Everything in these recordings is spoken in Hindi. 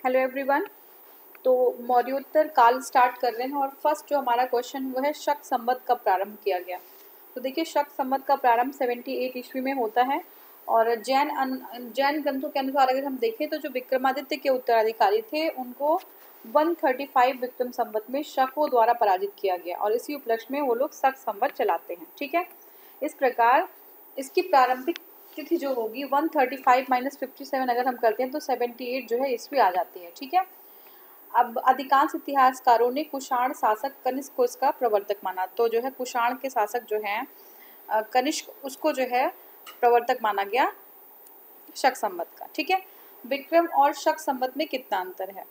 Hello everyone. तो मौर्योत्तर काल स्टार्ट कर रहे हैं और फर्स्ट जो हमारा क्वेश्चन वो है शक संवत कब प्रारंभ किया गया। तो देखिए शक संवत का प्रारंभ 78 ईस्वी में होता है और जैन ग्रंथों के अनुसार अगर हम देखें तो जो विक्रमादित्य के उत्तराधिकारी थे उनको 135 विक्रम संवत में शकों द्वारा पराजित किया गया और इसी उपलक्ष्य में वो लोग शक संवत चलाते हैं। ठीक है, इस प्रकार इसकी प्रारंभिक तिथि जो होगी 135 माइनस 57 अगर हम करते हैं तो 78 जो है ईस्वी आ जाती है। ठीक है, अब अधिकांश इतिहासकारों ने कुषाण शासक कनिष्क को इसका प्रवर्तक माना। तो जो है कुषाण के शासक जो हैं कनिष्क, उसको जो है प्रवर्तक माना गया शक संवत का। ठीक है, विक्रम और शक संवत में कितना अंतर है?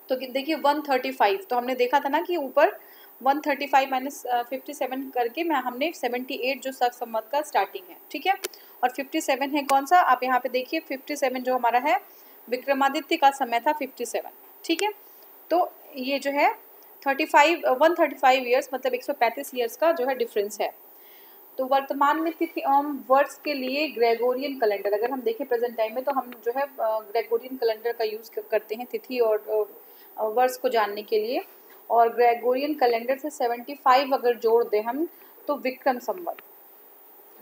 तो देखिए 135, तो हमने देखा था ना कि ऊपर 135 माइनस 57 करके हमने 78 जो शक संवत का स्टार्टिंग है। ठीक है, और 57 है कौन सा, आप यहाँ पे देखिए 57 जो हमारा है विक्रमादित्य का समय था 57। ठीक है, तो ये जो है 135 ईयर्स मतलब 135 ईयर्स का जो है डिफरेंस है। तो वर्तमान में तिथि एवं वर्ष के लिए ग्रेगोरियन कैलेंडर अगर हम देखें प्रेजेंट टाइम में तो हम जो है ग्रेगोरियन कैलेंडर का यूज़ करते हैं तिथि और वर्ष को जानने के लिए। और ग्रेगोरियन कैलेंडर से 75 अगर जोड़ दें हम तो विक्रम संवत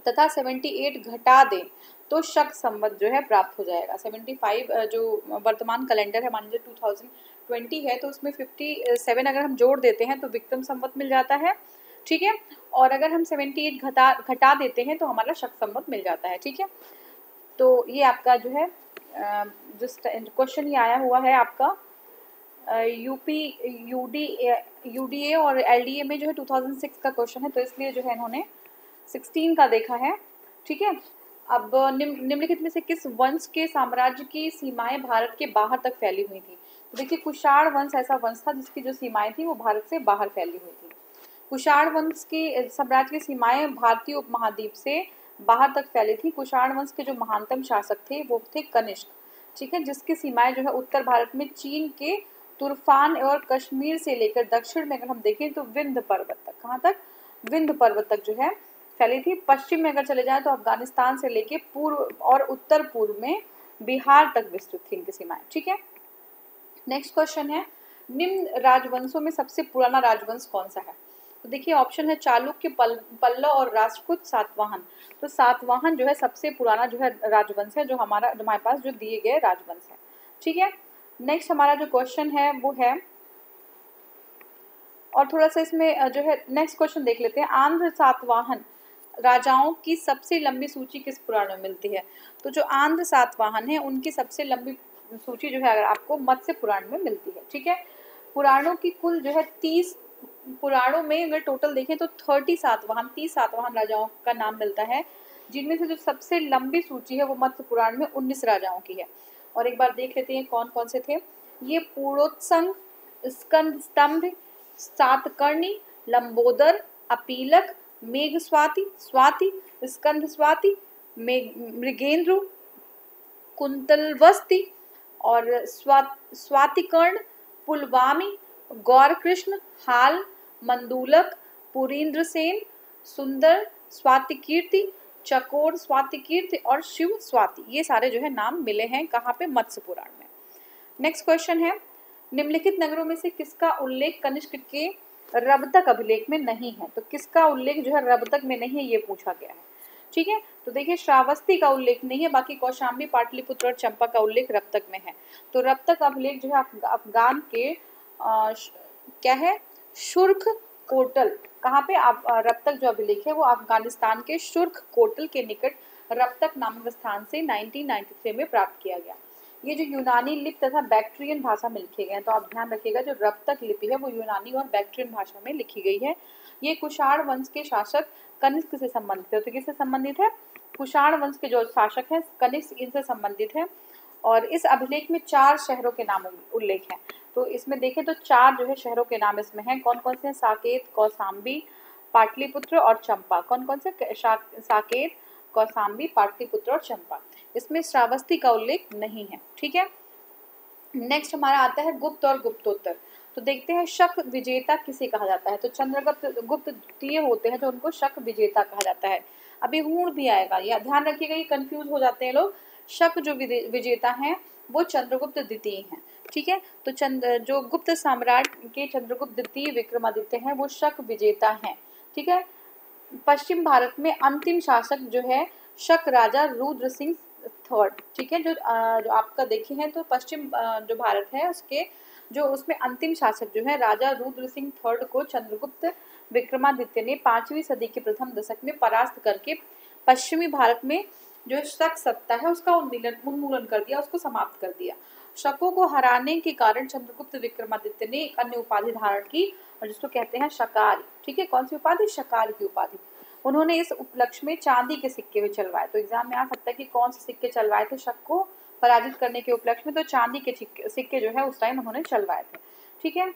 तथा 78 घटा दें तो शक संवत जो है प्राप्त हो जाएगा। 75 जो वर्तमान कैलेंडर है मान लीजिए 2020 है तो उसमें 57 अगर हम जोड़ देते हैं तो विक्रम संवत मिल जाता है। ठीक है, और अगर हम 78 घटा देते हैं तो हमारा शक संवत मिल जाता है। ठीक है, तो ये आपका जो है जो क्वेश्चन ये आया हुआ है आपका यूडीए और एलडीए में जो है 2006 का क्वेश्चन है, तो इसलिए जो है इन्होंने 16 का देखा है। ठीक है, अब निम्नलिखित में से किस वंश के साम्राज्य की सीमाएं भारत के बाहर तक फैली हुई थी? तो देखिए कुषाण वंश ऐसा वंश था जिसकी जो सीमाएं थी वो भारत से बाहर फैली हुई थी। कुषाण वंश की साम्राज्य की सीमाएं भारतीय उपमहाद्वीप से बाहर तक फैली थी। कुषाण वंश के जो महानतम शासक थे वो थे कनिष्क। ठीक है, जिसकी सीमाएं जो है उत्तर भारत में चीन के तुर्फान और कश्मीर से लेकर दक्षिण में अगर हम देखें तो विंध्य पर्वत तक, कहाँ तक, विंध्य पर्वत तक जो है फैली थी। पश्चिम में अगर चले जाएं तो अफगानिस्तान से लेके पूर्व और उत्तर पूर्व में बिहार तक विस्तृत थी इनकी सीमाएं। ठीक है, नेक्स्ट क्वेश्चन है निम्न राजवंशों में सबसे पुराना राजवंश कौन सा है? तो देखिए ऑप्शन है चालुक्य, पल्लव और राष्ट्रकूट, सातवाहन। तो सातवाहन जो है सबसे पुराना जो है राजवंश है जो हमारे पास जो दिए गए राजवंश है। ठीक है, नेक्स्ट हमारा जो क्वेश्चन है वो है, और थोड़ा सा इसमें जो है नेक्स्ट क्वेश्चन देख लेते हैं, आंध्र सातवाहन राजाओं की सबसे लंबी सूची किस पुराण में मिलती है? तो जो आंध्र सातवाहन है उनकी सबसे लंबी सूची जो है अगर आपको मत्स्य पुराण में मिलती है। ठीक है, पुराणों की कुल जो है 30 पुराणों में अगर टोटल देखें तो 30 सातवाहन राजाओं का नाम मिलता है, जिनमें से जो सबसे लंबी सूची है वो मत्स्य पुराण में 19 राजाओं की है। और एक बार देख लेते हैं कौन कौन से थे ये। पूर्णोत्संग, स्कंद स्तंभ, सातकर्णी, लंबोदर, अपीलक, मेघ स्वाति, स्वाति, स्कंद स्वाति, मृगेंद्र, कुंतलवस्ती और स्वातिकर्ण, पुलवामी, गौर कृष्ण, हाल, मंदूलक, पुरींद्रसेन, सुंदर, स्वातिकीर्ति, चकोर स्वातिकीर्ति और शिव स्वाति, ये सारे जो है नाम मिले हैं कहाँ पे, मत्स्य पुराण में। नेक्स्ट क्वेश्चन है निम्नलिखित नगरों में से किसका उल्लेख कनिष्क के रबतक अभिलेख में नहीं है? तो किसका उल्लेख जो है रबतक में नहीं है ये पूछा गया है। ठीक है, तो देखिए श्रावस्ती का उल्लेख नहीं है, बाकी कौशाम्बी, पाटलिपुत्र और चंपा का उल्लेख रबतक में है। तो रबतक अभिलेख जो है अफगान के क्या है, शुर्ख कोटल, कहाँ पे रबतक जो अभिलेख है वो अफगानिस्तान के शुर्ख कोटल के निकट रबतक नामक स्थान से 1993 में प्राप्त किया गया। ये जो यूनानी लिपि तथा बैक्ट्रियन भाषा में लिखे गए हैं, तो आप ध्यान रखिएगा जो रबतक लिपि है वो यूनानी और बैक्ट्रियन भाषा में लिखी गई है। ये कुषाण वंश के शासक कनिष्क से संबंधित है। तो किससे संबंधित है? कुषाण वंश के जो शासक हैं कनिष्क, इनसे संबंधित है। और इस अभिलेख में 4 शहरों के नाम उल्लेख हैं। तो इसमें देखें तो 4 जो है शहरों के नाम इसमें हैं। कौन कौन से हैं? साकेत, कौशाम्बी, पाटलिपुत्र और चंपा। कौन कौन से? साकेत, कौशाम्बी, पाटलिपुत्र और चंपा। इसमें श्रावस्ती का उल्लेख नहीं है। ठीक है, नेक्स्ट हमारा आता है गुप्त और गुप्तोत्तर। तो देखते हैं शक विजेता किसे कहा जाता है? तो चंद्रगुप्त गुप्त द्वितीय होते हैं जो उनको शक विजेता कहा जाता है। अभी हूण भी आएगा, या ध्यान रखिएगा ये कंफ्यूज हो जाते हैं लोग। शक जो विजेता हैं वो चंद्रगुप्त द्वितीय हैं। ठीक है, तो जो गुप्त सम्राट के चंद्रगुप्त द्वितीय विक्रमादित्य हैं वो शक विजेता हैं। ठीक है, पश्चिम भारत में अंतिम शासक जो है शक राजा रुद्र सिंह थर्ड। ठीक है, जो आपका देखे हैं तो पश्चिम जो भारत है उसके जो उसमें अंतिम शासक जो है राजा रुद्र सिंह थर्ड को चंद्रगुप्त विक्रमादित्य ने 5वीं सदी के प्रथम दशक में परास्त करके पश्चिमी भारत में जो शक सत्ता है उसका उन्मूलन कर दिया, उसको समाप्त कर दिया। शकों को हराने के कारण चंद्रगुप्त विक्रमादित्य ने एक अन्य उपाधि धारण की और जिसको कहते हैं शकारी। ठीक है, कौन सी उपाधि? शकार की उपाधि। उन्होंने इस उपलक्ष्य में चांदी के सिक्के भी चलवाए। तो एग्जाम में आ सकता है कि कौन से सिक्के चलवाए थे शक को पराजित करने के उपलक्ष्य में, तो चांदी के सिक्के जो है उस टाइम उन्होंने चलवाए थे। ठीक है,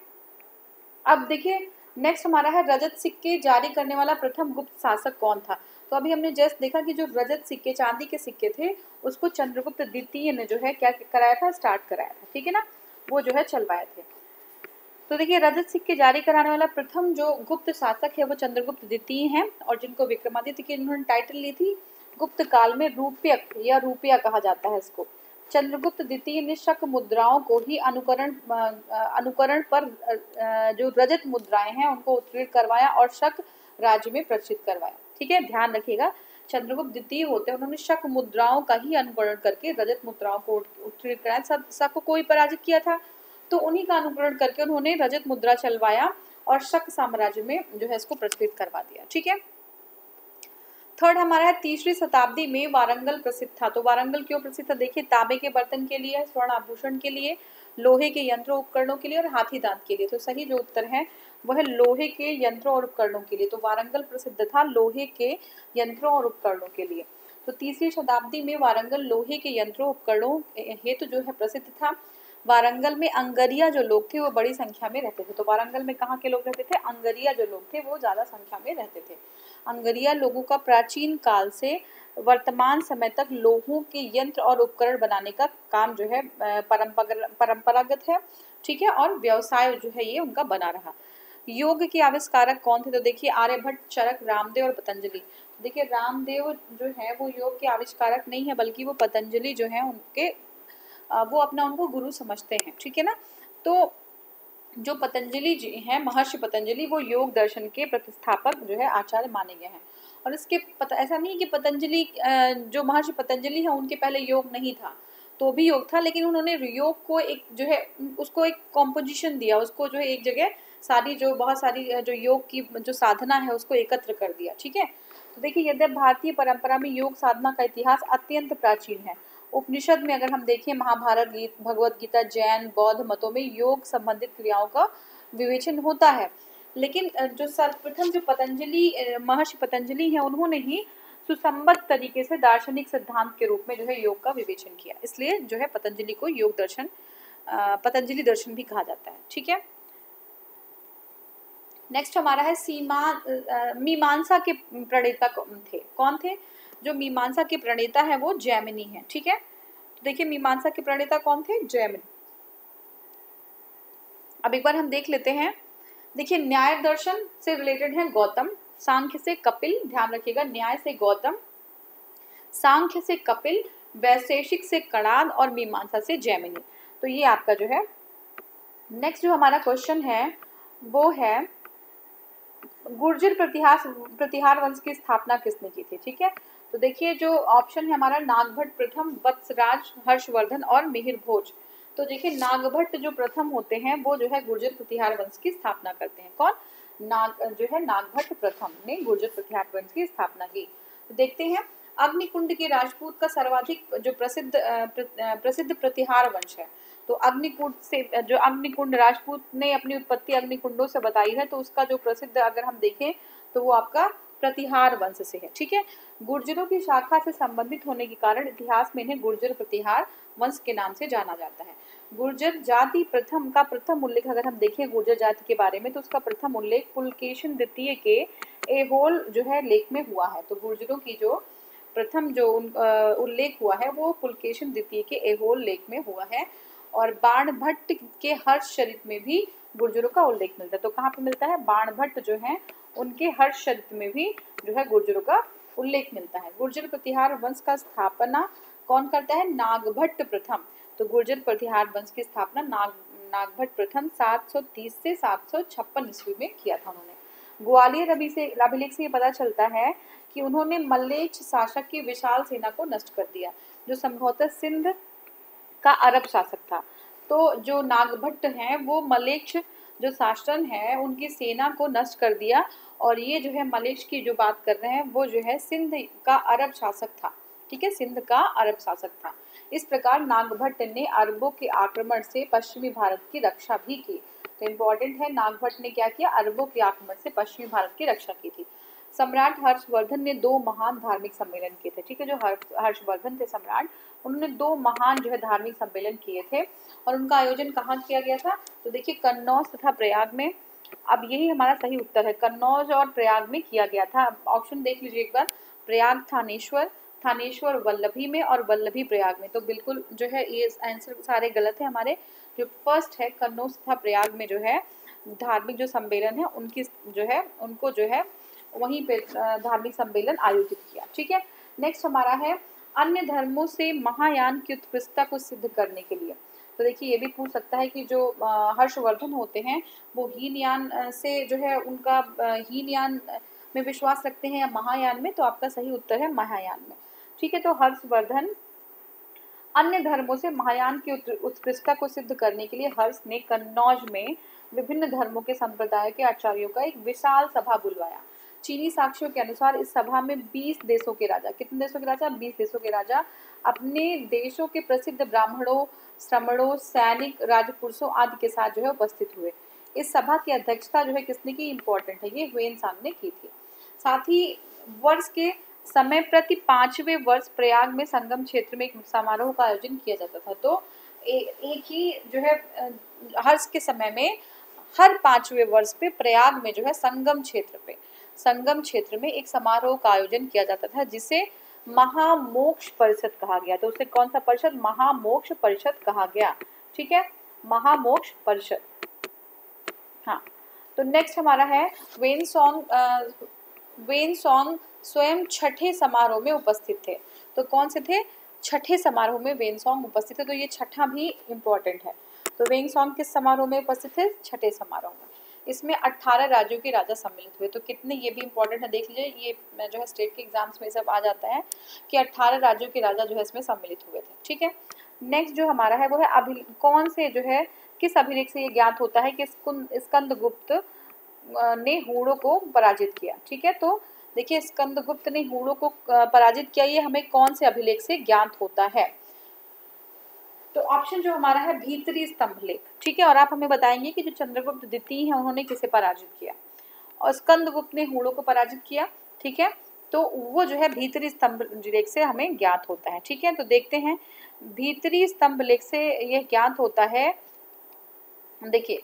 अब देखिए नेक्स्ट हमारा है रजत सिक्के जारी करने वाला प्रथम गुप्त शासक कौन था। तो अभी हमने जस्ट देखा कि जो रजत सिक्के चांदी के सिक्के थे उसको चंद्रगुप्त द्वितीय ने जो है क्या कराया था? स्टार्ट कराया था। ठीक है ना, वो जो है चलवाए थे। तो देखिए रजत सिक्के जारी कराने वाला प्रथम जो गुप्त शासक है वो चंद्रगुप्त द्वितीय हैं और जिनको विक्रमादित्य की उन्होंने टाइटल ली थी गुप्त काल में रूप्यक या रुपया कहा जाता है इसको। चंद्रगुप्त द्वितीय ने शक मुद्राओं को ही अनुकरण पर जो रजत मुद्राएं हैं उनको उत्कीर्ण करवाया और शक राज्य में प्रचलित करवाया। ठीक है, ध्यान रखिएगा चंद्रगुप्त द्वितीय होते हैं उन्होंने शक मुद्राओं का ही अनुकरण करके रजत मुद्राओं को उत्कीर्ण कराया। शक को ही पराजित किया था तो उन्हीं का अनुकरण करके उन्होंने रजत मुद्रा चलवाया और शक साम्राज्य में जो है इसको प्रचलित करवा दिया। ठीक है, थर्ड हमारा है 3वीं शताब्दी में वारंगल प्रसिद्ध था। तो वारंगल क्यों प्रसिद्ध था? देखिए तांबे के बर्तन के लिए, स्वर्ण आभूषण के लिए, लोहे के यंत्रों उपकरणों के लिए और हाथी दांत के लिए। तो सही जो उत्तर है वह लोहे के यंत्रों और उपकरणों के लिए। तो वारंगल प्रसिद्ध था लोहे के यंत्रों और उपकरणों के लिए। तो 3वीं शताब्दी में वारंगल लोहे के यंत्रों उपकरणों हेतु जो है प्रसिद्ध था। वारंगल में अंगरिया जो लोग थे वो बड़ी संख्या में रहते थे। तो वारंगल में कहाँ के लोग रहते थे? अंगरिया जो लोग थे वो ज्यादा संख्या में रहते थे। अंगरिया लोगों का प्राचीन काल से वर्तमान समय तक लोहों के यंत्र और उपकरण बनाने का काम जो है परंपरागत है। ठीक है, और व्यवसाय जो है ये उनका बना रहा। योग के आविष्कारक कौन थे? तो देखिए आर्यभट्ट, चरक, रामदेव और पतंजलि। देखिए रामदेव जो है वो योग के आविष्कारक नहीं है बल्कि वो पतंजलि जो है उनके वो अपना उनको गुरु समझते हैं। ठीक है ना, तो जो पतंजलि जी हैं महर्षि पतंजलि वो योग दर्शन के प्रतिष्ठापक जो है आचार्य माने गए हैं। और इसके ऐसा नहीं कि पतंजलि जो महर्षि पतंजलि है उनके पहले योग नहीं था, तो भी योग था, लेकिन उन्होंने योग को एक जो है उसको एक कॉम्पोजिशन दिया, उसको जो है एक जगह सारी जो बहुत सारी जो योग की जो साधना है उसको एकत्र कर दिया। ठीक है, तो देखिए यद्यप भारतीय परंपरा में योग साधना का इतिहास अत्यंत प्राचीन है। उपनिषद में अगर हम देखें महाभारत, भगवत गीता, जैन, बौद्ध मतों में योग संबंधित क्रियाओं का विवेचन होता है, लेकिन जो सर्वप्रथम जो पतंजलि महर्षि पतंजलि हैं उन्होंने ही सुसंबद्ध तरीके से दार्शनिक सिद्धांत के रूप में जो है योग का विवेचन किया, इसलिए जो है पतंजलि को योग दर्शन पतंजलि दर्शन भी कहा जाता है। ठीक है, नेक्स्ट हमारा है मीमांसा के प्रणेता थे। कौन थे? जो मीमांसा के प्रणेता है वो जैमिनी है। ठीक है, तो देखिए मीमांसा के प्रणेता कौन थे? जैमिनी। अब एक बार हम देख लेते हैं। देखिए न्याय दर्शन से रिलेटेड है गौतम, सांख्य से कपिल, ध्यान रखिएगा न्याय से गौतम, सांख्य से कपिल, वैशेषिक से कणाद और मीमांसा से जैमिनी। तो ये आपका जो है नेक्स्ट जो हमारा क्वेश्चन है वो है गुर्जर प्रतिहार वंश की स्थापना किसने की थी? ठीक है, तो देखिए जो ऑप्शन है हमारा नागभट्ट प्रथम, वत्सराज, हर्षवर्धन और मिहिर भोज। तो देखिए नागभट्ट जो प्रथम होते हैं वो जो है गुर्जर प्रतिहार वंश की स्थापना करते हैं। कौन? नागभट्ट प्रथम ने गुर्जर प्रतिहार वंश की स्थापना की। तो देखते हैं अग्निकुंड के राजपूत का सर्वाधिक जो प्रसिद्ध प्रतिहार वंश है। तो अग्निकुंड से जो अग्निकुंड राजपूत ने अपनी उत्पत्ति अग्निकुंडों से बताई है, तो उसका जो प्रसिद्ध अगर हम देखें तो वो आपका प्रतिहार वंश से है। ठीक है, गुर्जरों की शाखा से संबंधित होने के कारण इतिहास में इन्हें गुर्जर प्रतिहार वंश के नाम से जाना जाता है। गुर्जर जाति प्रथम का प्रथम उल्लेख अगर हम देखें गुर्जर जाति के बारे में तो उसका प्रथम उल्लेख पुलकेशिन द्वितीय के एहोल जो है लेख में हुआ है। तो गुर्जरों की जो प्रथम जो उल्लेख हुआ है वो पुलकेशिन द्वितीय के एहोल लेख में हुआ है। और बाणभट्ट के हर्षचरित में भी गुर्जरों का उल्लेख मिलता है। तो कहाँ पे मिलता है? बाणभट्ट जो है उनके हर्षचरित में भी जो है गुर्जरों का उल्लेख मिलता है। गुर्जर प्रतिहार वंश का स्थापना कौन करता है? नागभट्ट प्रथम। तो गुर्जर प्रतिहार वंश की स्थापना नागभट्ट प्रथम 730 से 756 ईस्वी में किया था उन्होंने। ग्वालियर अभिलेख से ये पता चलता है कि उन्होंने मल्लेच्छ शासक की विशाल सेना को नष्ट कर दिया, जो संभवतः सिंध का अरब शासक था। तो जो नागभट्ट हैं वो मलेच्छ जो शासन है उनकी सेना को नष्ट कर दिया, और ये जो है मलेच्छ की जो बात कर रहे हैं वो जो है सिंध का अरब शासक था। ठीक है, सिंध का अरब शासक था। इस प्रकार नागभट्ट ने अरबों के आक्रमण से पश्चिमी भारत की रक्षा भी की। तो इम्पोर्टेंट है, नागभट्ट ने क्या किया? अरबों के आक्रमण से पश्चिमी भारत की रक्षा की थी। सम्राट हर्षवर्धन ने 2 महान धार्मिक सम्मेलन किए थे। ठीक है, जो हर्षवर्धन थे सम्राट, उन्होंने 2 महान जो है धार्मिक सम्मेलन किए थे, और उनका आयोजन कहाँ किया गया था? तो देखिए कन्नौज तथा प्रयाग में। अब यही हमारा सही उत्तर है, कन्नौज और प्रयाग में किया गया था। ऑप्शन देख लीजिए एक बार, प्रयाग थानेश्वर, थानेश्वर वल्लभी में, और वल्लभी प्रयाग में। तो बिल्कुल जो है ये आंसर सारे गलत है हमारे। जो फर्स्ट है कन्नौज तथा प्रयाग में जो है धार्मिक जो सम्मेलन है उनकी जो है उनको जो है वहीं पे धार्मिक सम्मेलन आयोजित किया। ठीक है, नेक्स्ट हमारा है अन्य धर्मों से महायान की उत्कृष्टता को सिद्ध करने के लिए। तो देखिए ये भी पूछ सकता है कि जो हर्षवर्धन होते हैं वो हीनयान से जो है उनका हीनयान में विश्वास रखते हैं या महायान में? तो आपका सही उत्तर है महायान में। ठीक है, तो हर्षवर्धन अन्य धर्मों से महायान की उत्कृष्टता को सिद्ध करने के लिए हर्ष ने कन्नौज में विभिन्न धर्मों के संप्रदाय के आचार्यों का एक विशाल सभा बुलवाया। चीनी साक्ष्यों के अनुसार इस सभा में 20 देशों के राजा, कितने देशों के राजा? 20 देशों के राजा अपने देशों के प्रसिद्ध ब्राह्मणों, श्रमणों, सैनिक, राजपुरुषों आदि के साथ जो है उपस्थित हुए। इस सभा की अध्यक्षता जो है किसने की? इंपॉर्टेंट है, ये ह्वेनसांग ने की थी। साथ ही वर्ष के समय प्रति 5वें वर्ष प्रयाग में संगम क्षेत्र में एक समारोह का आयोजन किया जाता था। तो एक ही जो है हर्ष के समय में हर 5वें वर्ष पे प्रयाग में जो है संगम क्षेत्र में एक समारोह का आयोजन किया जाता था, जिसे महामोक्ष परिषद कहा गया। तो उसे कौन सा परिषद? महामोक्ष परिषद कहा गया। ठीक है, महामोक्ष परिषद। हाँ, तो नेक्स्ट हमारा है वेनसोंग स्वयं छठे समारोह में उपस्थित थे। तो कौन से थे? छठे समारोह में वेनसोंग उपस्थित थे। तो ये छठा भी इम्पोर्टेंट है। तो वेनसोंग किस समारोह में उपस्थित थे? छठे समारोह में। इसमें 18 राज्यों के राजा सम्मिलित हुए। तो कितने, ये भी इम्पोर्टेंट है, देख लीजिए, ये जो है स्टेट के एग्जाम्स में सब आ जाता है कि 18 राज्यों के राजा जो है इसमें सम्मिलित हुए थे। ठीक है, नेक्स्ट जो हमारा है वो है कौन से जो है किस अभिलेख से ये ज्ञात होता है कि स्कंदगुप्त ने हूणों को पराजित किया। ठीक है, तो देखिए स्कंदगुप्त ने हूणों को पराजित किया, ये हमें कौन से अभिलेख से ज्ञात होता है? तो ऑप्शन जो हमारा है भीतरी स्तंभ लेख। ठीक है, और आप हमें बताएंगे कि जो चंद्रगुप्त द्वितीय है उन्होंने किसे पराजित किया, और स्कंदगुप्त ने हूणों को पराजित किया। ठीक है, तो वो जो है भीतरी स्तंभ लेख से हमें ज्ञात होता है। ठीक है, तो देखते हैं भीतरी स्तंभ लेख से यह ज्ञात होता है। देखिए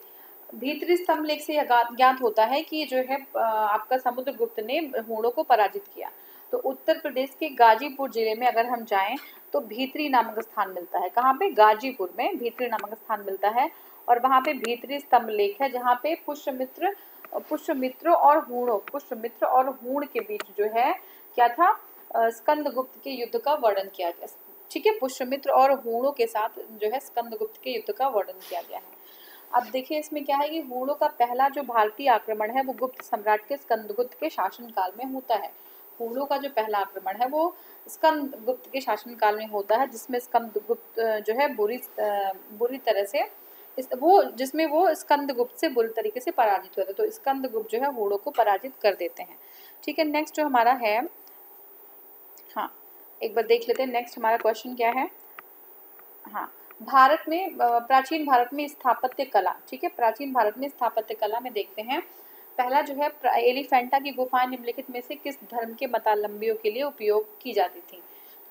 भीतरी स्तंभ लेख से ज्ञात होता है कि जो है आपका समुद्रगुप्त ने हूणों को पराजित किया। तो उत्तर प्रदेश के गाजीपुर जिले में अगर हम जाएं तो भीतरी नामक स्थान मिलता है। कहाँ पे? गाजीपुर में भीतरी नामक स्थान मिलता है, और वहाँ पे भीतरी स्तंभ लेख है जहाँ पे पुष्यमित्र और हूण के बीच जो है क्या था? स्कंदगुप्त के युद्ध का वर्णन किया गया। ठीक है, पुष्यमित्र और हूणों के साथ जो है स्कंदगुप्त के युद्ध का वर्णन किया गया है। अब देखिए इसमें क्या है कि हूणों का पहला जो भारतीय आक्रमण है वो गुप्त सम्राट के स्कंदगुप्त के शासनकाल में होता है। हूणों का जो पहला आक्रमण है वो स्कंदगुप्त के शासनकाल में होता है, जिसमें स्कंदगुप्त जो है बुरी तरह से जिसमें वो स्कंदगुप्त से बुरी तरीके से पराजित हुए थे। तो स्कंदगुप्त जो है हूणों को पराजित कर देते हैं। ठीक है, नेक्स्ट जो हमारा है, हाँ एक बार देख लेते हैं नेक्स्ट हमारा क्वेश्चन क्या है। हाँ, प्राचीन भारत में स्थापत्य कला। ठीक है, प्राचीन भारत में स्थापत्य कला में देखते हैं पहला जो है एलिफेंटा की गुफाएं निम्नलिखित में से किस धर्म के मतावलंबियों के लिए उपयोग की जाती थी?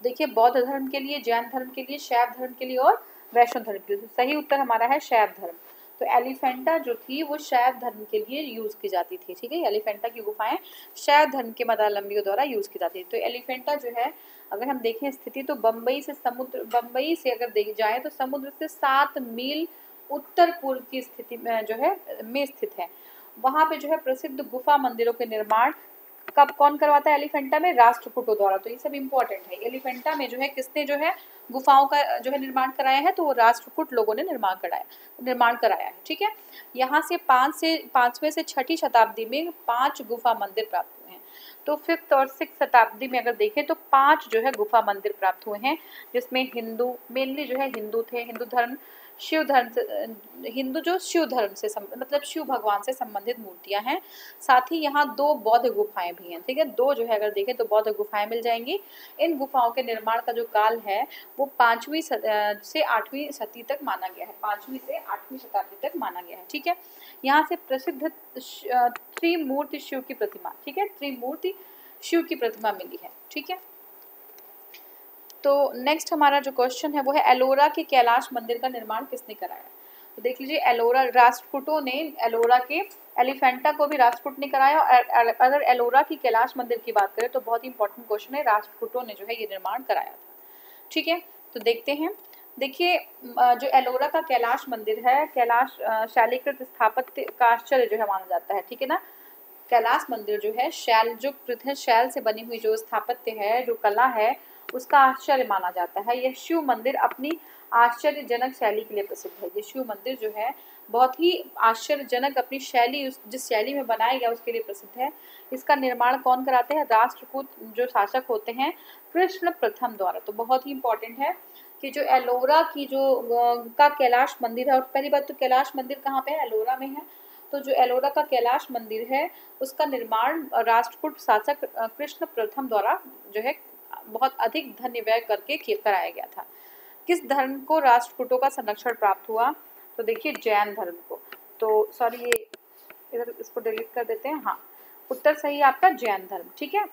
देखिए बौद्ध धर्म के लिए, जैन धर्म के लिए, शैव धर्म के लिए और वैष्णव धर्म के लिए। तो सही उत्तर हमारा है शैव धर्म। तो एलिफेंटा जो थी वो शैव धर्म के लिए यूज की जाती थी। ठीक है, एलिफेंटा की गुफाएं शैव धर्म के मतावलंबियों द्वारा यूज की जाती थी। तो एलिफेंटा जो है अगर हम देखें स्थिति तो बम्बई से अगर देखी जाए तो समुद्र से 7 मील उत्तर पूर्व की स्थिति में जो है में स्थित है। वहाँ पे जो है प्रसिद्ध गुफा मंदिरों के निर्माण कब कौन करवाता है एलिफेंटा में? राष्ट्रकूटों द्वारा। तो ये सब इंपॉर्टेंट है। एलिफेंटा में जो है किसने जो है गुफाओं का जो है निर्माण कराया है? तो वो राष्ट्रकूट लोगों ने निर्माण कराया है। ठीक है, यहाँ से 5वीं से 6ठी शताब्दी में 5 गुफा मंदिर प्राप्त हुए हैं। तो 5th और 6th शताब्दी में अगर देखें तो 5 जो है गुफा मंदिर प्राप्त हुए हैं, जिसमें हिंदू मेनली जो है हिंदू थे, हिंदू धर्म शिव धर्म से, हिंदू जो शिव धर्म से मतलब शिव भगवान से संबंधित मूर्तियां हैं। साथ ही यहाँ 2 बौद्ध गुफाएं भी हैं। ठीक है, 2 जो है अगर देखें तो बौद्ध गुफाएं मिल जाएंगी। इन गुफाओं के निर्माण का जो काल है वो 5वीं से 8वीं सदी तक माना गया है, 5वीं से 8वीं शताब्दी तक माना गया है। ठीक है, यहाँ से प्रसिद्ध त्रिमूर्ति शिव की प्रतिमा, ठीक है, त्रिमूर्ति शिव की प्रतिमा मिली है। ठीक है, तो नेक्स्ट हमारा जो क्वेश्चन है वो है एलोरा के कैलाश मंदिर का निर्माण किसने कराया? तो देख लीजिए, एलोरा राष्ट्रकूटों ने एलोरा के एलिफेंटा को भी राष्ट्रकूट ने कराया। और अगर एलोरा की कैलाश मंदिर की बात करें तो बहुत ही इंपॉर्टेंट क्वेश्चन है, राष्ट्रकूटों ने जो है ये निर्माण कराया था। ठीक है, तो देखते हैं। देखिए, जो एलोरा का कैलाश मंदिर है, कैलाश शैलीकृत स्थापत्य का आश्चर्य जो है माना जाता है। ठीक है ना, कैलाश मंदिर जो है शैल जो पृथ्वी शैल से बनी हुई जो स्थापत्य है, जो कला है, उसका आश्चर्य माना जाता है। यह शिव मंदिर अपनी आश्चर्यजनक शैली के लिए प्रसिद्ध है। ये शिव मंदिर जो है बहुत ही आश्चर्यजनक अपनी शैली, जिस शैली में बनाया गया उसके लिए प्रसिद्ध है। इसका निर्माण कौन कराते हैं? राष्ट्रकूट जो शासक होते हैं कृष्ण प्रथम द्वारा। तो बहुत ही इंपॉर्टेंट है कि जो एलोरा की जो का कैलाश मंदिर है, और पहली बात तो कैलाश मंदिर कहाँ पे है? एलोरा में है। तो जो एलोरा का कैलाश मंदिर है उसका निर्माण राष्ट्रकूट शासक कृष्ण प्रथम द्वारा जो है बहुत अधिक धन व्यय करके कराया गया था। किस धर्म को राष्ट्रकूटों का संरक्षण प्राप्त हुआ? तो देखिए, जैन धर्म को। तो सॉरी, ये इधर इसको डिलीट कर देते हैं। हाँ, उत्तर सही है आपका जैन धर्म। ठीक है,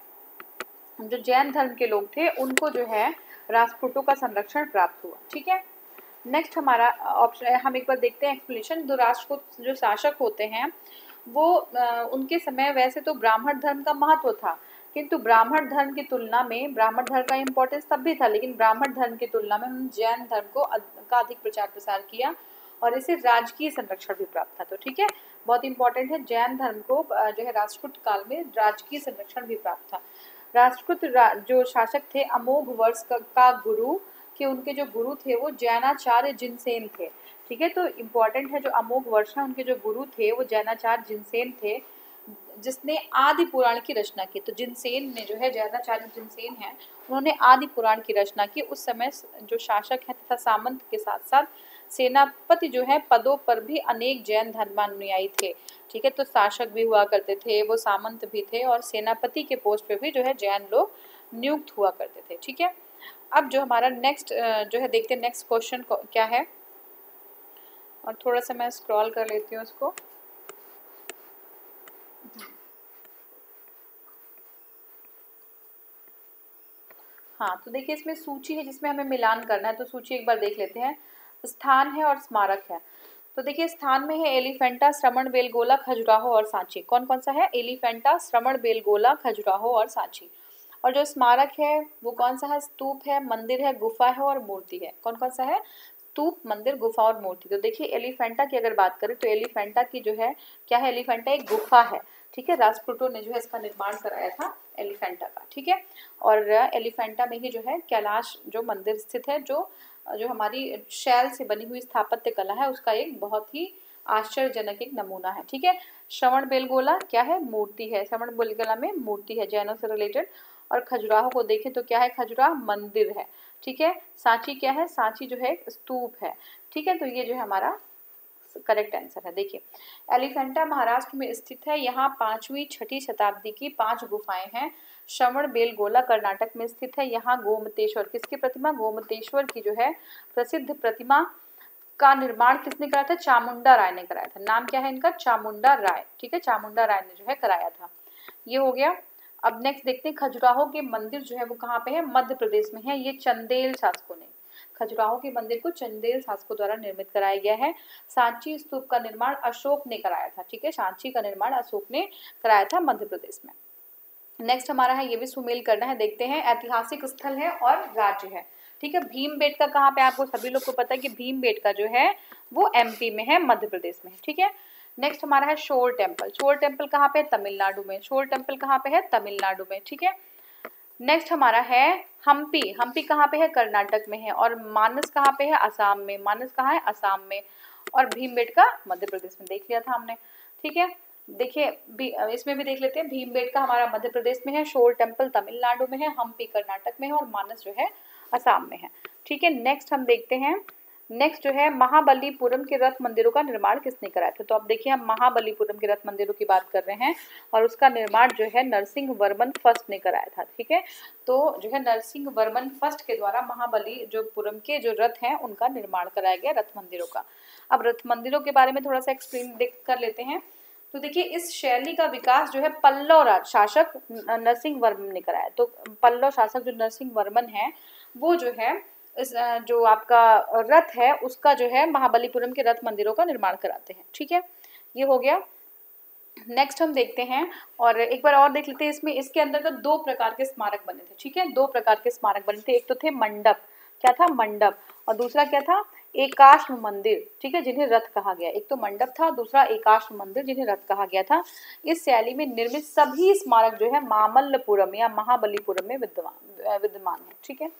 जो जैन धर्म के लोग थे उनको जो है राष्ट्रकूटों का संरक्षण प्राप्त हुआ। ठीक है, नेक्स्ट हमारा ऑप्शन, हम एक बार देखते हैं एक्सप्लेनेशन। जो राष्ट्रकूट जो शासक होते हैं वो उनके समय वैसे तो ब्राह्मण धर्म का महत्व था, किंतु ब्राह्मण धर्म की तुलना में, ब्राह्मण धर्म का इम्पोर्टेंस तब भी था, लेकिन ब्राह्मण धर्म की तुलना में उन्होंने जैन धर्म को का अधिक प्रचार प्रसार किया और इसे राजकीय संरक्षण भी प्राप्त था। तो ठीक है, बहुत इंपॉर्टेंट है, जैन धर्म को जो है राष्ट्रकूट काल में राजकीय संरक्षण भी प्राप्त था। राष्ट्रकूट जो शासक थे अमोघ वर्ष का गुरु, कि उनके जो गुरु थे वो जैनाचार्य जिनसेन थे। ठीक है, तो इम्पॉर्टेंट है, जो अमोघ वर्ष है उनके जो गुरु थे वो जैनाचार्य जिनसेन थे, जिसने आदि पुराण की रचना की। तो जिनसेन ने जो है, जैनाचार्य जिनसेन है, उन्होंने आदि पुराण की रचना की। उस समय जो शासक है तथा सामंत के साथ साथ सेनापति जो है पदों पर भी अनेक जैन धर्मानुयायी थे। ठीक है, तो शासक भी हुआ करते थे, वो सामंत भी थे, और सेनापति के पोस्ट पे भी जो है जैन लोग नियुक्त हुआ करते थे। ठीक है, अब जो हमारा नेक्स्ट जो है देखते हैं नेक्स्ट क्वेश्चन क्या है, और थोड़ा सा मैं स्क्रॉल कर लेती हूँ उसको। हाँ, तो देखिए इसमें सूची है जिसमें हमें मिलान करना है, तो सूची एक बार देख लेते हैं। स्थान है और स्मारक है। तो देखिए, स्थान में है एलिफेंटा, श्रवण बेलगोला, खजुराहो और सांची। कौन कौन सा है? एलिफेंटा, श्रवण बेलगोला, खजुराहो और सांची। और जो स्मारक है वो कौन सा है? स्तूप है, मंदिर है, गुफा है और मूर्ति है। कौन कौन सा है? स्तूप, मंदिर, गुफा और मूर्ति। तो देखिए, एलिफेंटा की अगर बात करें तो एलिफेंटा की जो है क्या है? एलिफेंटा एक गुफा है। ठीक है, राष्ट्रकूटों ने जो है इसका निर्माण कराया था एलिफेंटा का। ठीक है, और एलिफेंटा में ही जो है कैलाश जो मंदिर स्थित है, जो हमारी शैल से बनी हुई स्थापत्य कला है उसका एक बहुत ही आश्चर्यजनक एक नमूना है। ठीक है, श्रवण बेलगोला क्या है? मूर्ति है, श्रवण बेलगोला में मूर्ति है जैनों से रिलेटेड। और खजुराहो को देखें तो क्या है? खजुराहो मंदिर है। ठीक है, सांची क्या है? सांची जो है एक स्तूप है। ठीक है, तो ये जो है हमारा करेक्ट आंसर है। देखिए, एलिफेंटा महाराष्ट्र में स्थित है। यहाँ 5वीं 6ठी शताब्दी की 5 गुफाएं हैं। श्रवण बेलगोला कर्नाटक में स्थित है। यहाँ गोमतेश्वर, किसकी प्रतिमा? गोमतेश्वर की जो है प्रसिद्ध प्रतिमा का निर्माण किसने कराया था? चामुंडा राय ने कराया था। नाम क्या है इनका? चामुंडा राय। ठीक है, चामुंडा राय ने जो है कराया था। ये हो गया। अब नेक्स्ट देखते हैं, खजुराहो के मंदिर जो है वो कहाँ पे है? मध्य प्रदेश में है। ये चंदेल शासकों ने, खजुराहो के मंदिर को चंदेल शासकों द्वारा निर्मित कराया गया है। सांची स्तूप का निर्माण अशोक ने कराया था। ठीक है, सांची का निर्माण अशोक ने कराया था मध्य प्रदेश में। नेक्स्ट हमारा है, ये भी सुमेल करना है। देखते हैं, ऐतिहासिक स्थल है और राज्य है। ठीक है, भीमबेटका कहाँ पे? आपको सभी लोग को पता है कि भीमबेटका जो है वो एमपी में है, मध्य प्रदेश में है। ठीक है, नेक्स्ट हमारा है शोर टेम्पल। शोर टेम्पल कहाँ पे है? तमिलनाडु में। शोर टेम्पल कहाँ पे है? तमिलनाडु में, ठीक है। नेक्स्ट हमारा है हम्पी। हम्पी कहाँ पे है? कर्नाटक में है। और मानस कहाँ पे है? असम में। मानस कहाँ है? असम में। और भीमबेटका मध्य प्रदेश में, देख लिया था हमने, ठीक है। देखिए इसमें भी देख लेते हैं, भीमबेटका हमारा मध्य प्रदेश में है, शोर टेम्पल तमिलनाडु में है, हम्पी कर्नाटक में है और मानस जो है असम में है, ठीक है। नेक्स्ट हम देखते हैं, नेक्स्ट जो है महाबलीपुरम के रथ मंदिरों का निर्माण किसने कराया था? तो अब देखिए हम महाबलीपुरम के रथ मंदिरों की बात कर रहे हैं और उसका निर्माण जो है नरसिंह वर्मन फर्स्ट ने कराया था, ठीक है। तो जो है नरसिंह वर्मन फर्स्ट के द्वारा महाबली जो पुरम के जो रथ हैं उनका निर्माण कराया गया रथ मंदिरों का। अब रथ मंदिरों के बारे में थोड़ा सा एक्सप्लेन कर लेते हैं। तो देखिए इस शैली का विकास जो है पल्लव शासक नरसिंह वर्मन ने कराया। तो पल्लव शासक जो नरसिंह वर्मन है वो जो है इस जो आपका रथ है उसका जो है महाबलीपुरम के रथ मंदिरों का निर्माण कराते हैं, ठीक है। ये हो गया। नेक्स्ट हम देखते हैं और एक बार और देख लेते हैं इसमें, इसके अंदर दो प्रकार के स्मारक बने थे, ठीक है। दो प्रकार के स्मारक बने थे, एक तो थे मंडप, क्या था? मंडप। और दूसरा क्या था? एकाश्म मंदिर, ठीक है, जिन्हें रथ कहा गया। एक तो मंडप था, दूसरा एकाश्म मंदिर जिन्हें रथ कहा गया था। इस शैली में निर्मित सभी स्मारक जो है मामल्लपुरम या महाबलीपुरम में विद्यमान है, ठीक है।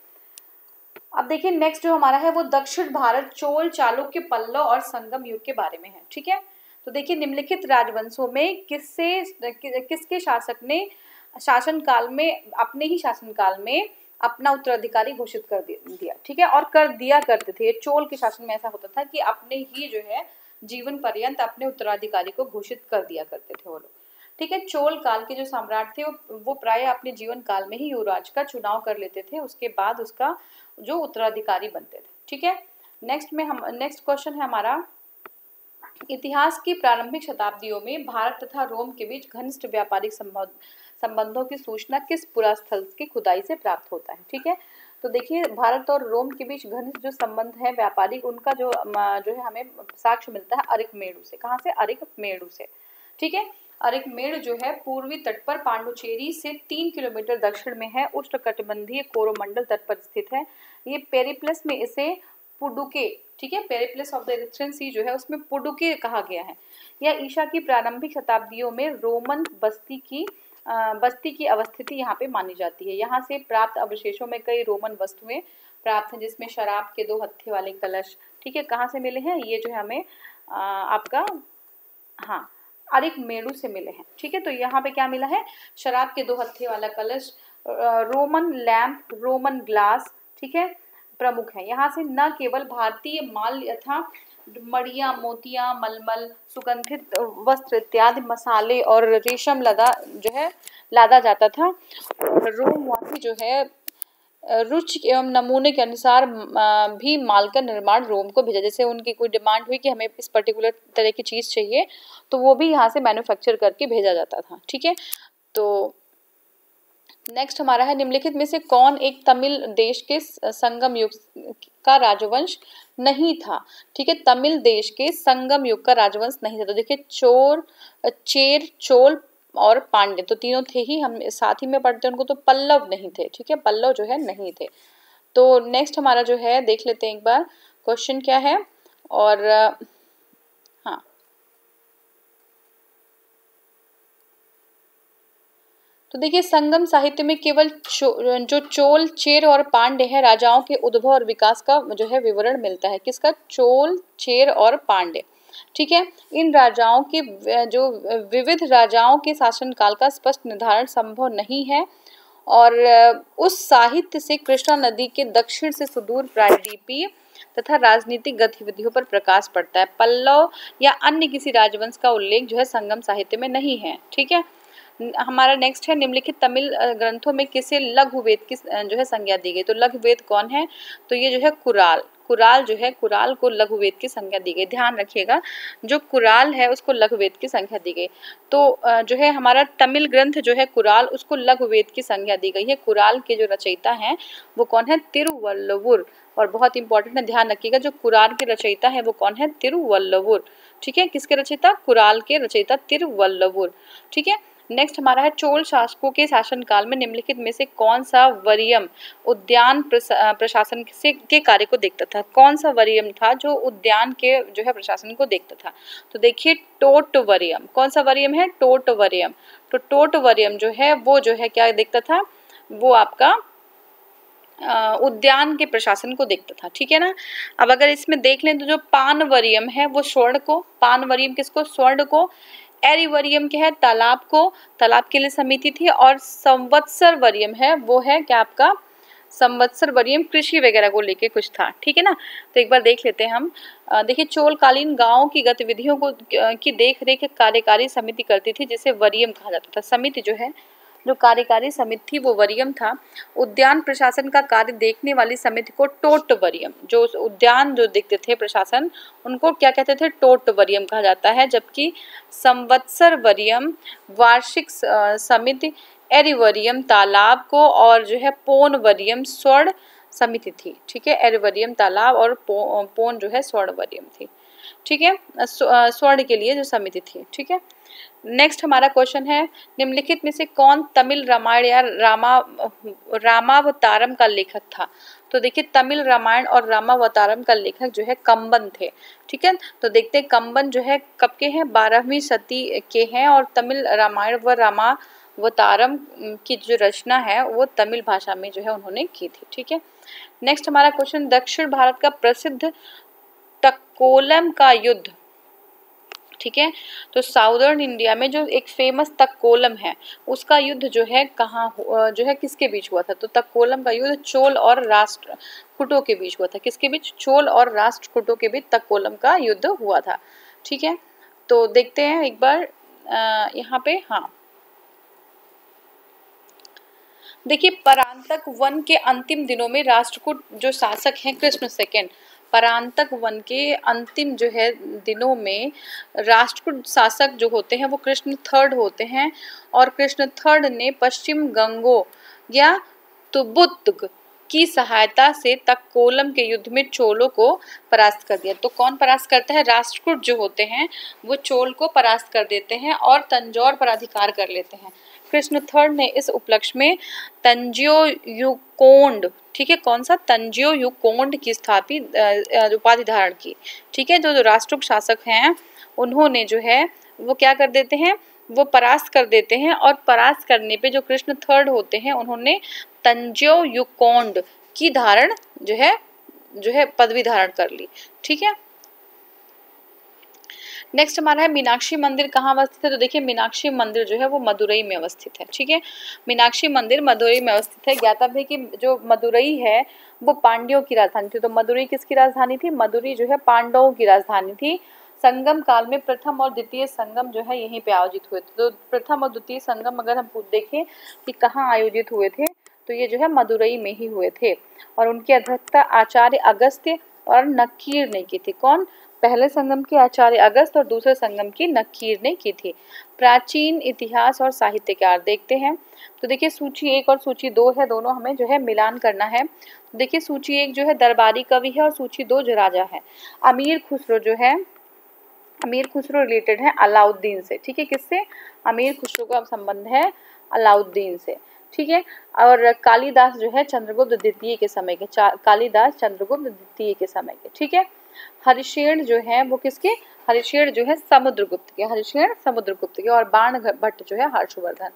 अब देखिए नेक्स्ट जो हमारा है वो दक्षिण भारत चोल चालुक्य पल्लव और संगम युग के बारे में है, ठीक है। तो देखिए निम्नलिखित राजवंशों में किसके शासक ने शासन काल में अपने ही शासन काल में अपना उत्तराधिकारी घोषित कर दिया, ठीक है। और कर दिया करते थे, चोल के शासन में ऐसा होता था कि अपने ही जो है जीवन पर्यंत अपने उत्तराधिकारी को घोषित कर दिया करते थे वो लोग, ठीक है। चोल काल के जो सम्राट थे वो प्राय अपने जीवन काल में ही युवराज का चुनाव कर लेते थे, उसके बाद उसका जो उत्तराधिकारी बनते थे, ठीक है। नेक्स्ट क्वेश्चन है हमारा, इतिहास की प्रारंभिक शताब्दियों में भारत तथा रोम के बीच घनिष्ठ व्यापारिक संबंधों की सूचना किस पुरास्थल की खुदाई से प्राप्त होता है, ठीक है। तो देखिए भारत और रोम के बीच घनिष्ठ जो संबंध है व्यापारिक, उनका जो है हमें साक्ष्य मिलता है अरिकमेड़ु से। कहाँ से? अरिकमेड़ु से, ठीक है। अरिकमेड़ जो है पूर्वी तट पर पांडुचेरी से 3 किलोमीटर दक्षिण में है, उष्णकटिबंधीय कोरोमंडल तट पर स्थित है। ये पेरिप्लस में इसे पुडुके, ठीक है, पेरिप्लस ऑफ द इरिथ्रियन सी जो है उसमें पुडुके कहा गया है। यह ईसा की प्रारंभिक शताब्दियों में रोमन बस्ती की अवस्थिति यहाँ पे मानी जाती है। यहाँ से प्राप्त अवशेषों में कई रोमन वस्तुएं प्राप्त हैं, जिसमें शराब के 2 हत्थे वाले कलश, ठीक है, कहाँ से मिले हैं? ये जो है हमें आपका अरिकमेड़ु से मिले हैं, ठीक है। तो यहाँ पे क्या मिला है? शराब के 2 हत्थे वाला कलश, रोमन लैंप, रोमन ग्लास, ठीक है, प्रमुख है। यहाँ से न केवल भारतीय माल यथा मड़िया, मोतिया, मलमल, सुगंधित वस्त्र इत्यादि मसाले और रेशम लादा जाता था। रोमवासी जो है रुचि एवं नमूने के अनुसार भी माल का निर्माण रोम को भेजा। जैसे उनकी कोई डिमांड हुई कि हमें इस पर्टिकुलर तरह की चीज़ चाहिए तो वो भी यहाँ से मैन्युफैक्चर करके भेजा जाता था, ठीक है। तो नेक्स्ट हमारा है, निम्नलिखित में से कौन एक तमिल देश के संगम युग का राजवंश नहीं था, ठीक है। तमिल देश के संगम युग का राजवंश नहीं था। तो देखिए चेर, चोल और पांड्य तो तीनों थे ही, हम साथ ही में पढ़ते हैं उनको, तो पल्लव नहीं थे, ठीक है, पल्लव जो है नहीं थे। तो नेक्स्ट हमारा जो है देख लेते हैं एक बार क्वेश्चन क्या है। और तो देखिए संगम साहित्य में केवल जो चोल, चेर और पांड्य है राजाओं के उद्भव और विकास का जो है विवरण मिलता है। किसका? चोल, चेर और पांड्य, ठीक है। इन राजाओं के जो विविध राजाओं के शासनकाल का स्पष्ट निर्धारण संभव नहीं है और उस साहित्य से कृष्णा नदी के दक्षिण से सुदूर प्रायद्वीपीय तथा राजनीतिक गतिविधियों पर प्रकाश पड़ता है। पल्लव या अन्य किसी राजवंश का उल्लेख जो है संगम साहित्य में नहीं है, ठीक है। हमारा नेक्स्ट है, निम्नलिखित तमिल ग्रंथों में किसे लघु वेद की जो है संज्ञा दी गई? तो लघु वेद कौन है? तो ये जो है कुराल जो है, कुराल को लघु वेद की संज्ञा दी गई। ध्यान रखिएगा, जो कुराल है उसको लघु वेद की संज्ञा दी गई। तो जो है हमारा तमिल ग्रंथ जो है कुराल, उसको लघु वेद की संज्ञा दी गई है। कुराल के जो रचयिता हैं वो कौन है? तिरुवल्लुवर। और बहुत इंपॉर्टेंट है, ध्यान रखिएगा, जो कुराल के रचयिता है वो कौन है? तिरुवल्लुवर, ठीक है। किसके रचयिता? कुराल के रचयिता तिरुवल्लुवर, ठीक है। नेक्स्ट हमारा है चोल शासकों के शासनकाल में निम्नलिखित में से कौन सा वरीयम उद्यान प्रशासन के कार्य को देखता था। कौन सा वरीयम था जो उद्यान के जो है प्रशासन को देखता था। तो देखिए टोट वरीयम। कौन सा वरीयम है? टोट वरीयम। तो टोट वरीयम जो है वो जो है क्या देखता था, वो आपका उद्यान के प्रशासन को देखता था। ठीक है ना। अब अगर इसमें देख लें तो जो पानवरियम है वो स्वर्ण को, पानवरियम किसको? स्वर्ण को। एरिवरियम क्या है? तालाब को, तालाब के लिए समिति थी। और संवत्सर वरियम है वो है क्या आपका? संवत्सर वरियम कृषि वगैरह को लेके कुछ था। ठीक है ना। तो एक बार देख लेते हैं हम। देखिए चोलकालीन गांवों की गतिविधियों को की देख रेख कार्यकारी समिति करती थी, जिसे वरियम कहा जाता था। समिति जो है, जो कार्यकारी समिति थी वो वरीयम था। उद्यान प्रशासन का कार्य देखने वाली समिति को टोट वरीयम, जो उद्यान जो देखते थे प्रशासन, उनको क्या कहते थे? टोट वरीयम कहा जाता है। जबकि संवत्सर वरीयम वार्षिक समिति, एरिवरियम तालाब को, और जो है पोन वरीयम स्वर्ण समिति थी। ठीक है। एरिवरियम तालाब और पोन जो है स्वर्ण वरीयम थी। ठीक है। स्वर्ण के लिए जो समिति थी। ठीक है। नेक्स्ट हमारा क्वेश्चन है निम्नलिखित में से कौन तमिल रामायण या रामावतारम का लेखक था। तो देखिए तमिल रामायण और रामावतारम का लेखक जो है कंबन थे। ठीक है। तो देखते हैं कंबन जो है कब के हैं? 12वीं सदी के हैं। और तमिल रामायण व रामावतारम की जो रचना है वो तमिल भाषा में जो है उन्होंने की थी। ठीक है। नेक्स्ट हमारा क्वेश्चन दक्षिण भारत का प्रसिद्ध तक्कोलम का युद्ध। ठीक है। तो साउदर्न इंडिया में जो एक फेमस तक्कोलम है उसका युद्ध जो है कहाँ जो है किसके बीच हुआ था। तो तक्कोलम का युद्ध चोल और राष्ट्रकूटों के बीच हुआ था। किसके बीच? चोल और राष्ट्रकूटों के बीच तक्कोलम का युद्ध हुआ था। ठीक है। तो देखते हैं एक बार यहाँ पे। हाँ देखिए परांतक वन के अंतिम दिनों में राष्ट्रकूट जो शासक हैं कृष्ण सेकंड, परांतक वन के अंतिम जो है दिनों में राष्ट्रकूट शासक जो होते हैं वो कृष्ण थर्ड होते हैं। और कृष्ण थर्ड ने पश्चिम गंगों या तुबुत्ग की सहायता से तक्कोलम के युद्ध में चोलों को परास्त कर दिया। तो कौन परास्त करता है? राष्ट्रकूट जो होते हैं वो चोल को परास्त कर देते हैं और तंजौर पर अधिकार कर लेते हैं। कृष्ण थर्ड ने इस उपलक्ष्य में तंजौयुकोंड, ठीक है, कौन सा? तंजौयुकोंड की स्थापित उपाधि धारण की। ठीक है। जो राष्ट्रकूट शासक हैं उन्होंने जो है वो क्या कर देते हैं? वो परास्त कर देते हैं। और परास्त करने पे जो कृष्ण थर्ड होते हैं उन्होंने तंजौयुकोंड की धारण जो है पदवी धारण कर ली। ठीक है। नेक्स्ट हमारा है मीनाक्षी मंदिर कहाँ अवस्थित है। तो देखिए मीनाक्षी मंदिर जो है वो मदुरई में अवस्थित है। ठीक है। मीनाक्षी मंदिर मदुरई में अवस्थित है। ज्ञातव्य है कि जो मदुरई है वो पांड्यों की राजधानी थी। तो मदुरई किसकी राजधानी थी? मदुरई जो है पांडवों की राजधानी थी। संगम काल में प्रथम और द्वितीय संगम जो है यहीं पे आयोजित हुए थे। तो प्रथम और द्वितीय संगम अगर हम देखें कि कहाँ आयोजित हुए थे तो ये जो है मदुरई में ही हुए थे। और उनकी अध्यक्षता आचार्य अगस्त्य और नकीर ने की थी। कौन? पहले संगम की आचार्य अगस्त और दूसरे संगम की नकीर ने की थी। प्राचीन इतिहास और साहित्यकार देखते हैं। तो देखिए सूची 1 और सूची 2 है, दोनों हमें जो है मिलान करना है। तो देखिए सूची 1 जो है दरबारी कवि है और सूची 2 जो राजा है। अमीर खुसरो जो है, अमीर खुसरो रिलेटेड है अलाउद्दीन से। ठीक है। किससे? अमीर खुसरो का संबंध है अलाउद्दीन से। ठीक है। और कालिदास जो है चंद्रगुप्त द्वितीय के समय के, कालिदास चंद्रगुप्त द्वितीय के समय के। ठीक है। हरिशेन जो है वो किसके? हरिशेन जो है समुद्रगुप्त के, हरिशेन समुद्रगुप्त के। और बाण भट्ट जो है हर्षवर्धन।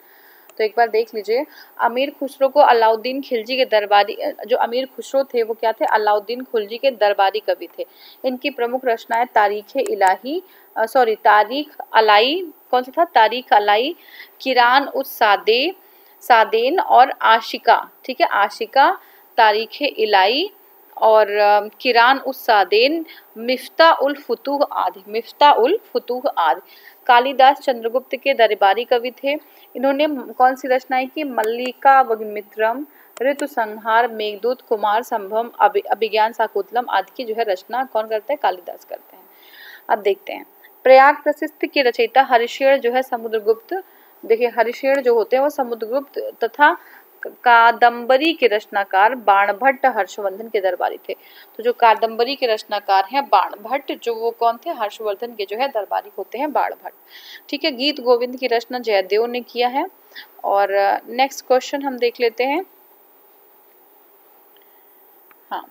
तो एक बार देख लीजिए अमीर खुसरो को अलाउद्दीन खिलजी के दरबारी, जो अमीर खुसरो थे वो क्या थे? अलाउद्दीन खिलजी के दरबारी कवि थे। इनकी प्रमुख रचनाएं तारीख अलाई, कौन सा था? तारीख अलाई, किरान उस सादेन और आशिका। ठीक है। आशिका, तारीख इलाई और किरान उस सादेन, मिफ्ता उल फुतूह आदि, मिफ्ता उल फुतूह आदि। कालिदास चंद्रगुप्त के दरबारी कवि थे। इन्होंने कौन सी रचनाएं की? मल्लिका वग्मित्रम, ऋतु संहार, मेघदूत, कुमार संभवम, अभिज्ञान शाकुंतलम आदि की जो है रचना कौन करते हैं? कालिदास करते हैं। अब देखते हैं प्रयाग प्रसिद्ध के रचयिता हरिशेन जो है समुद्रगुप्त। देखिए हरिशेन जो होते हैं वो समुद्रगुप्त तथा कादम्बरी के रचनाकार बाणभट्ट हर्षवर्धन के दरबारी थे। तो जो कादम्बरी के रचनाकार हैं बाणभट्ट, जो वो कौन थे, हर्षवर्धन के जो है दरबारी होते हैं बाणभट्ट। ठीक है, गीत गोविंद की रचना जयदेव ने किया है। और नेक्स्ट क्वेश्चन हम देख लेते हैं। हाँ,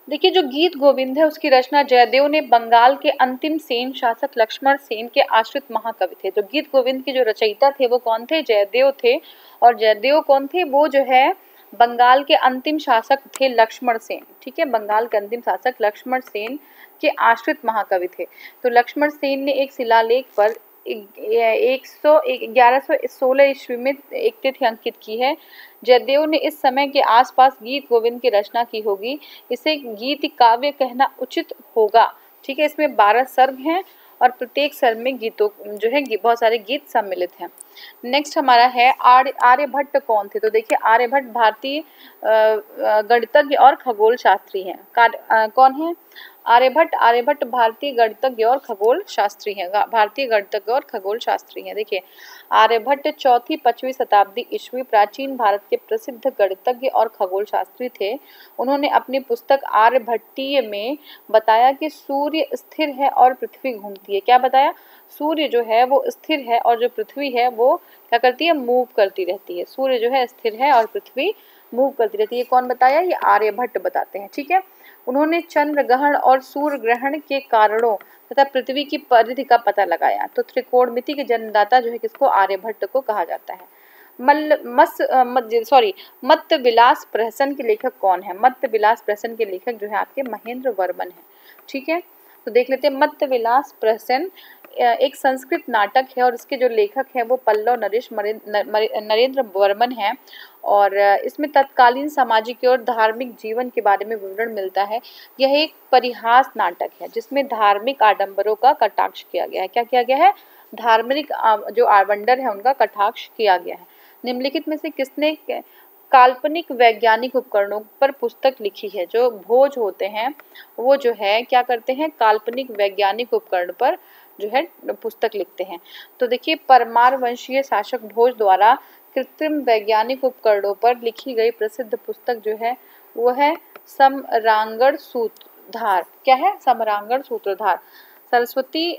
देखिए जो गीत गोविंद है उसकी रचना जयदेव ने बंगाल के अंतिम सेन शासक लक्ष्मण सेन के आश्रित महाकवि थे। तो गीत गोविंद के जो रचयिता थे वो कौन थे, जयदेव थे। और जयदेव कौन थे, वो जो है बंगाल के अंतिम शासक थे लक्ष्मण सेन। ठीक है, बंगाल के अंतिम शासक लक्ष्मण सेन के आश्रित महाकवि थे। तो लक्ष्मण सेन ने एक शिलालेख पर 1116 ईस्वी में एक तिथि अंकित की है। जयदेव ने इस समय के आसपास गीत गोविंद की रचना की होगी। इसे गीत काव्य कहना उचित होगा। ठीक है, इसमें 12 सर्ग हैं और प्रत्येक सर्ग में गीतों जो है बहुत सारे गीत सम्मिलित हैं। नेक्स्ट हमारा है आर्यभट्ट कौन थे। तो देखिए आर्यभट्ट भारतीय गणितज्ञ और खगोल शास्त्री हैं। कौन है आर्यभट्ट भारतीय गणितज्ञ और खगोल शास्त्री हैं। भारतीय गणितज्ञ और खगोल शास्त्री हैं। देखिए आर्यभट्ट 4वीं-5वीं शताब्दी ईस्वी प्राचीन भारत के प्रसिद्ध गणितज्ञ और खगोल शास्त्री थे। उन्होंने अपनी पुस्तक आर्यभट्टीय में बताया कि सूर्य स्थिर है और पृथ्वी घूमती है। क्या बताया, सूर्य जो है वो स्थिर है और जो पृथ्वी है वो क्या करती है, मूव करती रहती है। सूर्य जो है स्थिर है और पृथ्वी मूव करती रहती है। कौन बताया, ये आर्यभट्ट बताते हैं। ठीक है, उन्होंने चंद्र ग्रहण और सूर्य ग्रहण के कारणों तथा पृथ्वी की परिधि का पता लगाया। तो त्रिकोणमिति के जन्मदाता जो है किसको, आर्यभट्ट को कहा जाता है। मत्त विलास प्रहसन के लेखक कौन है। मत्त विलास प्रहसन के लेखक जो है आपके महेंद्र वर्मन है। ठीक है, तो देख लेते हैं। मत्त विलास प्रहसन एक संस्कृत नाटक है और इसके जो लेखक हैं वो पल्लव नरेश नरेंद्र वर्मन है। और इसमें तत्कालीन सामाजिक और धार्मिक जीवन के बारे में विवरण मिलता है। यह एक परिहास नाटक है जिसमें धार्मिक आडंबरों का कटाक्ष किया गया है। क्या किया गया है, धार्मिक जो आडंबर है उनका कटाक्ष किया गया है। निम्नलिखित में से किसने काल्पनिक वैज्ञानिक उपकरणों पर पुस्तक लिखी है। जो भोज होते हैं वो जो है क्या करते हैं, काल्पनिक वैज्ञानिक उपकरण पर जो है पुस्तक लिखते हैं। तो देखिए परमार वंशीय शासक भोज द्वारा कृत्रिम वैज्ञानिक उपकरणों पर लिखी गई प्रसिद्ध पुस्तक जो है वो है समरांगण सूत्रधार। क्या है, समरांगण सूत्रधार। सरस्वती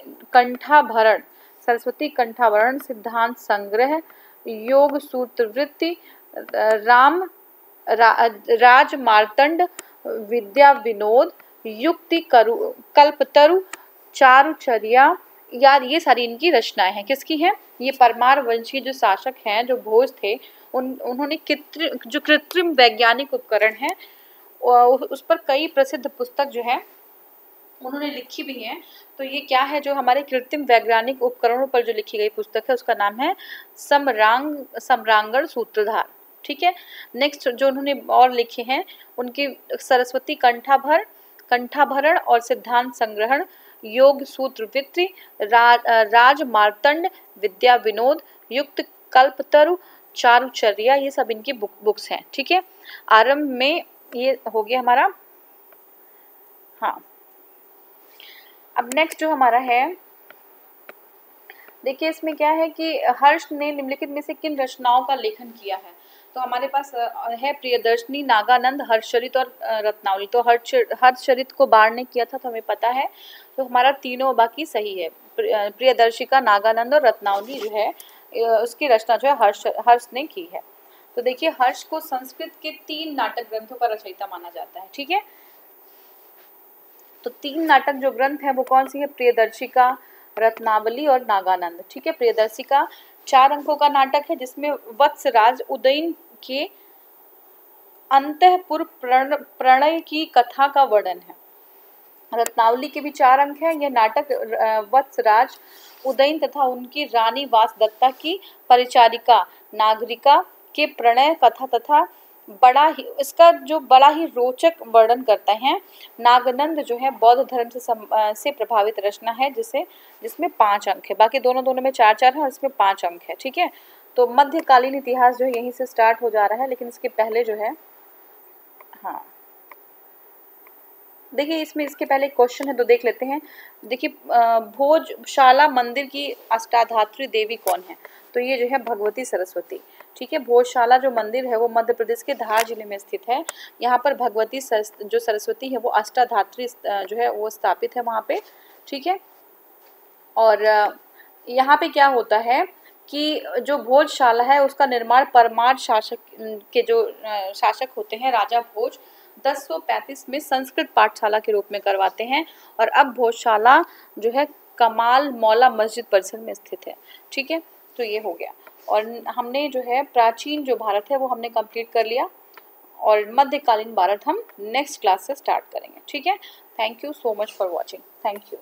कंठाभरण सिद्धांत संग्रह, योग सूत्रवृत्ति, राज मार्तंड, विद्या विनोद, युक्ति कल्पतरु, चारुचर्या, यार ये सारी इनकी रचनाएं हैं। किसकी हैं, ये परमार वंशीय जो शासक हैं, जो भोज थे, उन्होंने जो कृत्रिम वैज्ञानिक उपकरण है उस पर कई प्रसिद्ध पुस्तक जो है उन्होंने लिखी भी हैं। तो ये क्या है, जो हमारे कृत्रिम वैज्ञानिक उपकरणों पर जो लिखी गई पुस्तक है उसका नाम है समरांगण सूत्रधार। ठीक है, नेक्स्ट जो उन्होंने और लिखे हैं उनकी सरस्वती कंठाभरण और सिद्धांत संग्रहण, योग सूत्रवृत्ति, राज मार्तंड, विद्या विनोद, युक्त कल्पतरु, चारुचर्या, ये सब इनकी बुक्स हैं। ठीक है, आरंभ में ये हो गया हमारा। हाँ, अब नेक्स्ट जो हमारा है, देखिए इसमें क्या है कि हर्ष ने निम्नलिखित में से किन रचनाओं का लेखन किया है। तो हमारे पास है प्रियदर्शनी, नागानंद, हर्षचरित और रत्नावली। तो हर्षचरित को बाढ़ ने किया था, तो हमें पता है। तो हमारा तीनों बाकी सही है। प्रियदर्शिका, नागानंद और रत्नावली जो है उसकी रचना जो है हर्ष ने की है। तो देखिए हर्ष को संस्कृत के 3 नाटक ग्रंथों का रचयिता माना जाता है। ठीक है, तो 3 नाटक जो ग्रंथ है वो कौन सी है, प्रियदर्शिका, रत्नावली और नागानंद। ठीक है, प्रियदर्शिका 4 अंकों का नाटक है जिसमें वत्सराज उदयन के अंतःपुर प्रणय की कथा का वर्णन है। रत्नावली के भी 4 अंक है। यह नाटक वत्सराज उदयन तथा उनकी रानी वासदत्ता की परिचारिका नागरिका के प्रणय कथा तथा इसका जो बड़ा ही रोचक वर्णन करता है। नागानंद जो है बौद्ध धर्म से प्रभावित रचना है जिसमें 5 अंक है। बाकी दोनों में 4-4 है और इसमें 5 अंक है। ठीक है, तो मध्यकालीन इतिहास जो है यहीं से स्टार्ट हो जा रहा है, लेकिन इसके पहले जो है, हाँ देखिए इसमें इसके पहले एक क्वेश्चन है तो देख लेते हैं। देखिए भोजशाला मंदिर की अष्टाधात्री देवी कौन है? तो ये जो है भगवती सरस्वती। ठीक है, भोजशाला जो मंदिर है वो मध्य प्रदेश के धार जिले में स्थित है। यहाँ पर भगवती जो सरस्वती है वो अष्टाधात्री जो है वो स्थापित है वहाँ पे। ठीक है, और यहाँ पे क्या होता है कि जो भोजशाला है उसका निर्माण परमार शासक के जो शासक होते हैं राजा भोज 1035 में संस्कृत पाठशाला के रूप में करवाते हैं। और अब भोजशाला जो है कमाल मौला मस्जिद परिसर में स्थित है। ठीक है, तो ये हो गया। और हमने जो है प्राचीन जो भारत है वो हमने कंप्लीट कर लिया, और मध्यकालीन भारत हम नेक्स्ट क्लास से स्टार्ट करेंगे। ठीक है, thank you so much for watching. Thank you.